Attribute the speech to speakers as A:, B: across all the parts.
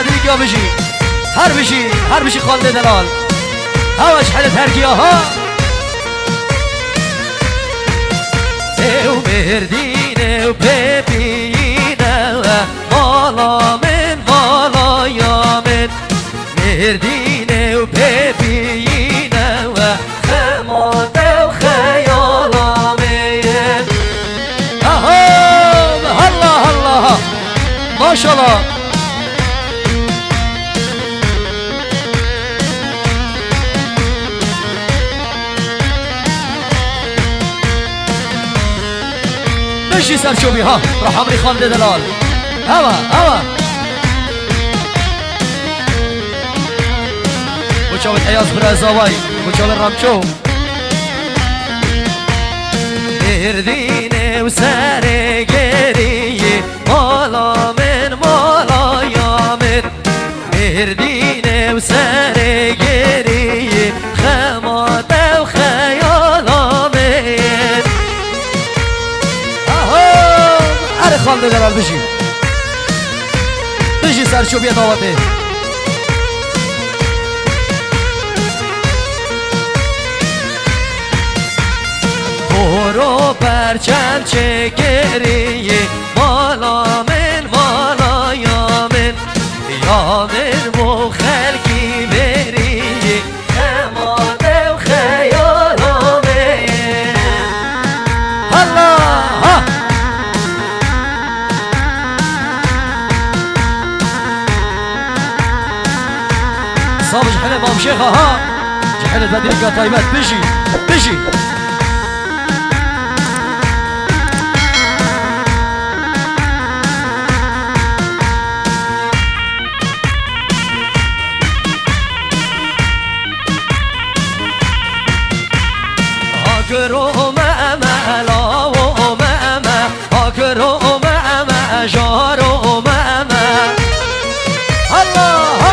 A: دیگه یا بشی هر بشی خالد دلال هواش حل ترکیه ها او مردینه و ببینه مالا من مالا یا من مردینه و ببینه خماده و خیالا من الله ماشاءالله بشی سرچوبی ها را حمری خالد دلال هوا بچاوت حیاز برای زاوی بچاوت رمچو مردینه و سر گریه مالا من مالا یا من مردینه و سر گریه خماده و خیالا من اره خالده دلال بشی سرچوبی دعوته برو پرچم چه گریه مالا من مالا یا من و خلقی بریه خماده و خیالا من الله صاب جحل باب شيخة ها جحل بدرقة طيبات بشي اكرو ماما لا ماما اكرو ماما جارو ماما الله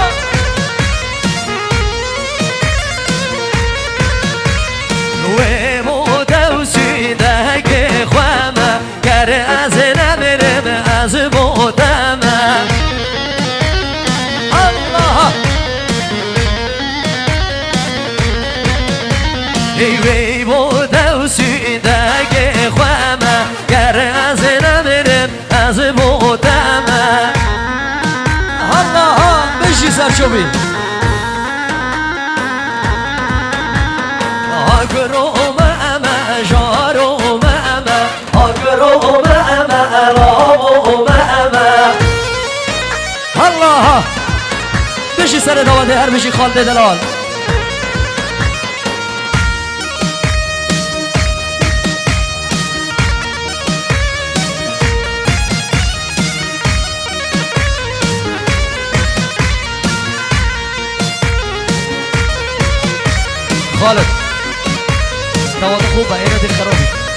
A: از نمیرم از بودم الله ای بوده و سیدگه خوام گر از نمیرم از بودم الله بشی سرچوبی آگرو ماما جارو ماما آگرو الله بشی سر دواده هر بشی خالد دلال خالد دواده خوبه اینه دل خرابی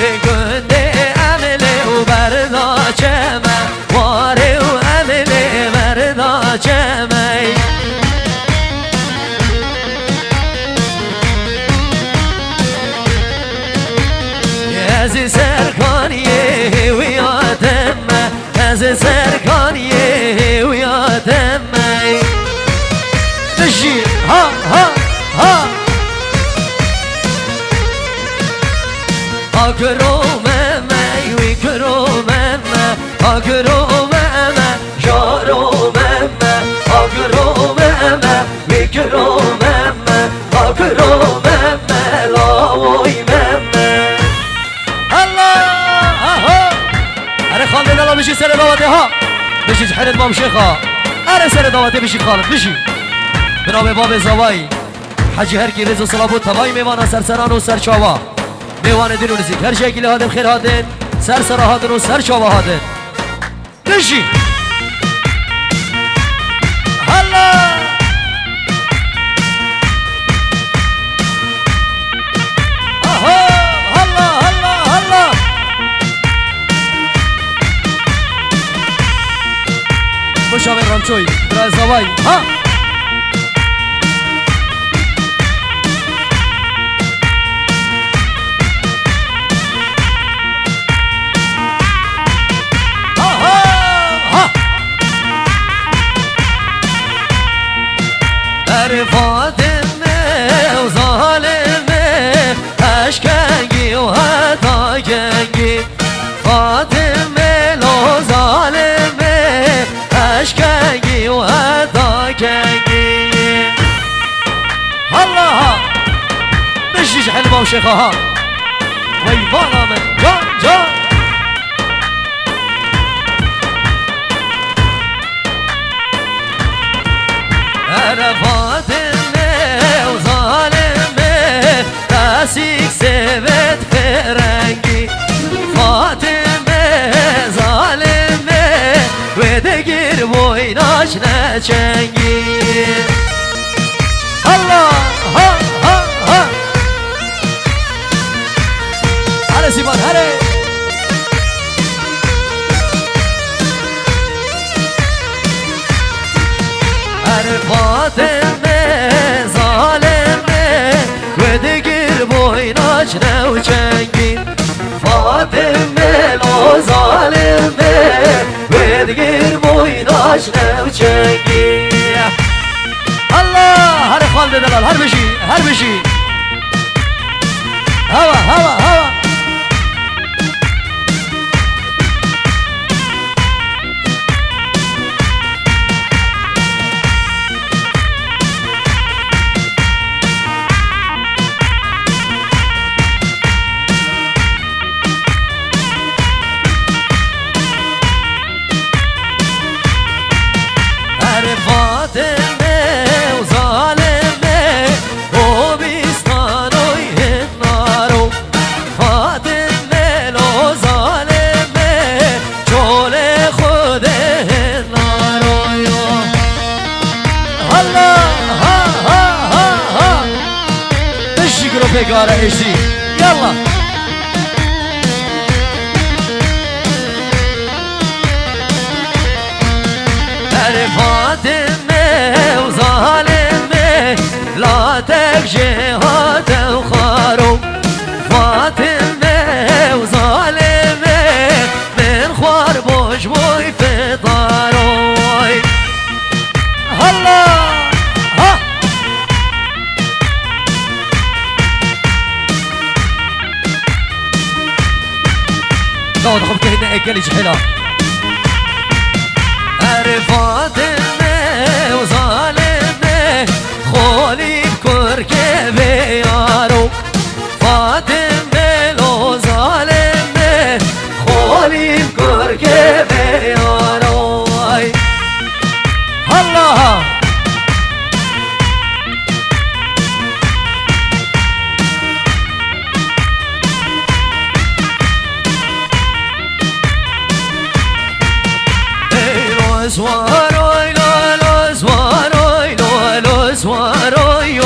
A: گنده عمله و برداچمه واره و عمله برداچمه از سرکانیه و یادمه از سرکانیه و یادمه بشی ها اکرومم وی کرومم اکرومم جارومم اکرومم وی کرومم اکرومم لاویمم الله اره خالد دلال بشی سر دعوته ها بشی جحرت باب شیخا اره سر دعوته بشی خالد بشی بنام باب زوایی حجی هر کی رز و صلاب و تبایی میوانا سرسران و سرچاوا میوان دین و نزیک هر شکل هادم خیر هادن سر هادن و سر چاوا هادن بشی الله الله مشاور رامچوی برای زوایی ها شيخة ها ويبانا من جان جان أنا فاطمة وظالمة راسك سبت فرنجي فاطمة ظالمة ودقر بويناش نچنگي الله ها ها ها هلا سيبان هلا فاطمه ظالمه ودقر بويناش نوچنگي فاطمه لو ظالمه ودقر بويناش نوچنگي الله هر خالد دلال هر بشي هوا فاطمه وظالمه وبيستانو يهنارو فاطمه لو ظالمه جول خوده هنارو هلا ها تشكروا بقارة اشتي يلا فاطمه وظالمه لا تكجهات وخارو فاطمه وظالمه من خوار بوش بوي في دارو هلا ها لا دخل كهنا اكلي جحلا فاطمه وظالمه خولي بكركبه يارو فاطمه لو ظالمه خولي بكركبه يارو الله سواروي لو سواروي لو سواروي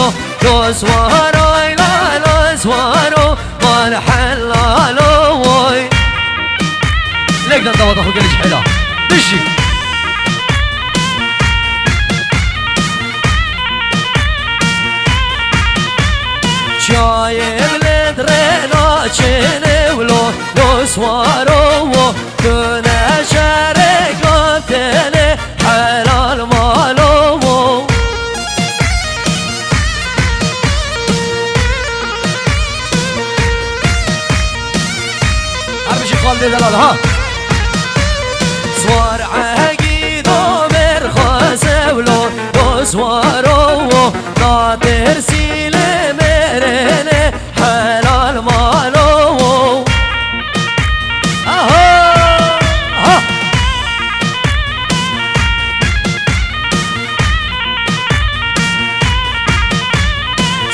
A: لو سواروي لو سوارو ما حلالوي ليك ده ضوض اخو قليش حلا دشي شايب لدرينا چنه ولو لو سوارو كنا شاركتني حلال مالو أرمشي خالد دلال ها سوار عقيد ومرخص ولو لو سوارو نادر سيلي مرني حلال مالو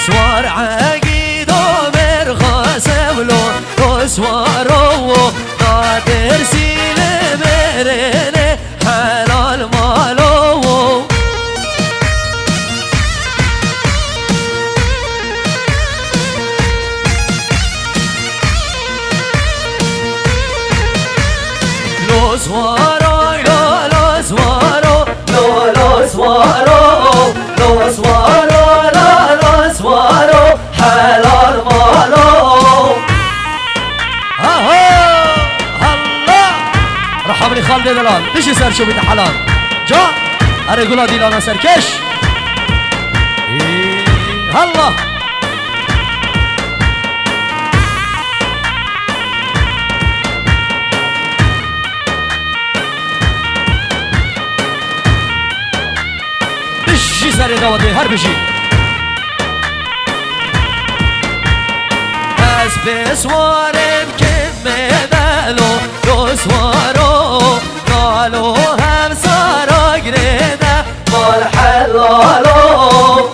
A: سوار عقيد ومرخص ولو سوارو نادر سيلي مرني حلال مالو لو سوارو لو سوارو لو سوارو لو سوارو سوارو حلال مالو الله رحمني خالد دلال ليش يسار شو بيت حلال جا اري قولا دي لانا سركش الله بشي ساري دوتي هر بشي بسوارم كم دلو لو سوارو قالو هم سارا قريده مال حلالو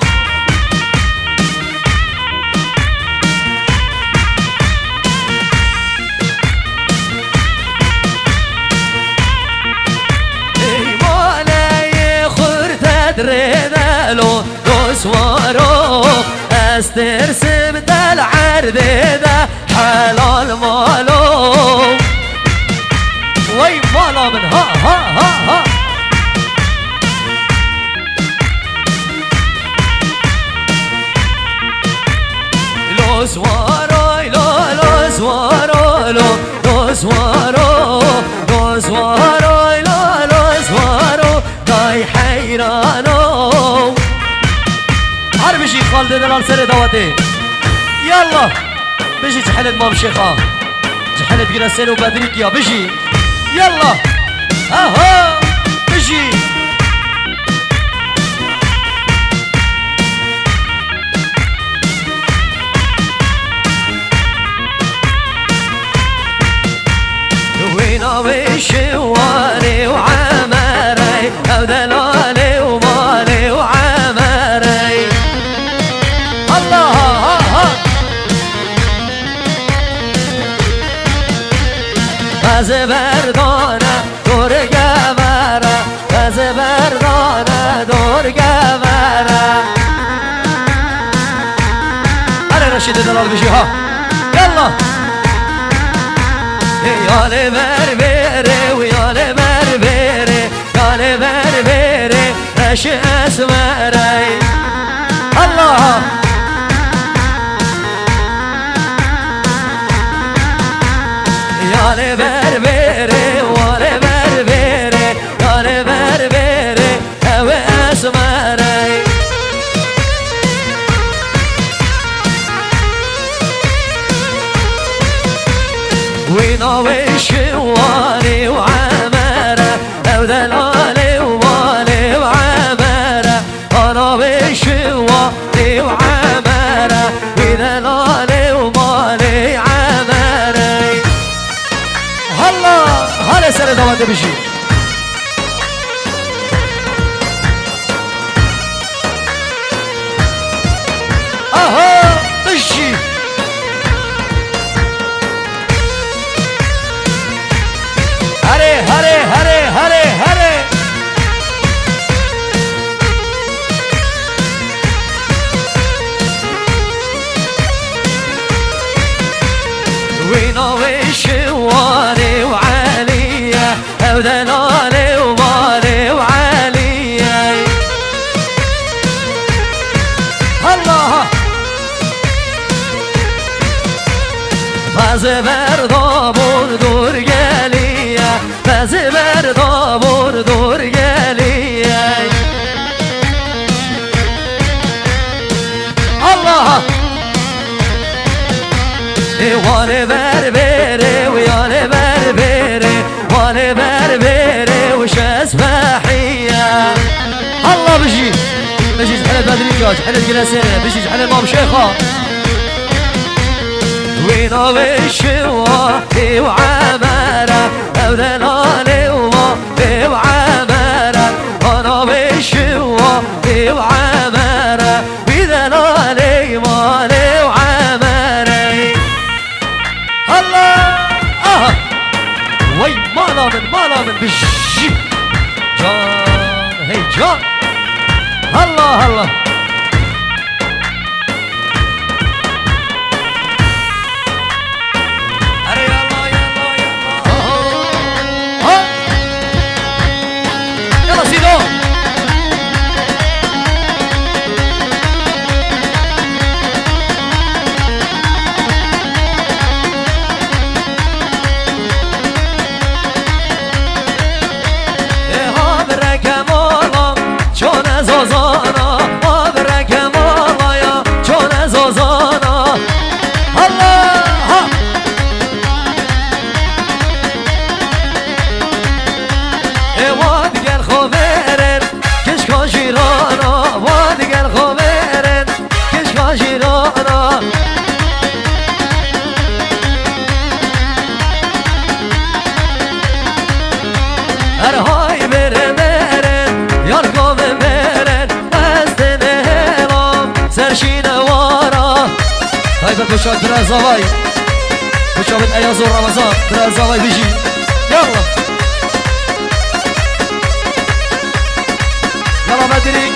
A: دريدلو لو سوارو استرسم دل عربيده حلال مالو وي مالا من ها ها ها ها لو سوارو لو سوارو لو سوارو لو سوارو لو سوارو داي حيرانو عارف بشي خالد دلال سر دواتي يلا بشي جحلت مام شيخا جحلت جراسين وبدريك يا بشي يلا اها بشي وينا وشواني وعمري او دلالي ومالي وعمري الله ها ها بردانه دور قمره بردانه دور قمره انا رشيد دلال بشي ها يلا يا لبربري ويا لبربري يا لبربري رش اسمري الله يا لبربري ولا بربري يا لبربري او اسمري وينا وشواني وعمره او دلالي ومالي وعمره انا وشواني وعمره ودلالي ومالي عمري هلا هلا سر دوات بشي اها بشي هري هري هري هري هري وينا وشواني وعليا او دلالي ومالي وعليا الله فازبر دابور دور قليا فازبر دابور دور قليا الله وانا بربري ويانا بربري وانا بربري وش اسبحية الله بشي جحلت بدرية جحلت جلسة بشي جحلت مام شيخة وينا وشواني وعمره او دلالي ومالي وعمره انا وشواني وعمره بدلالي مالي وعمري الله وي مالا من بشي جان هي جان الله زازانا طيبة وشاد برا زواي وشابت أيازو رمضان برا زواي بيجي يلا يلا بدري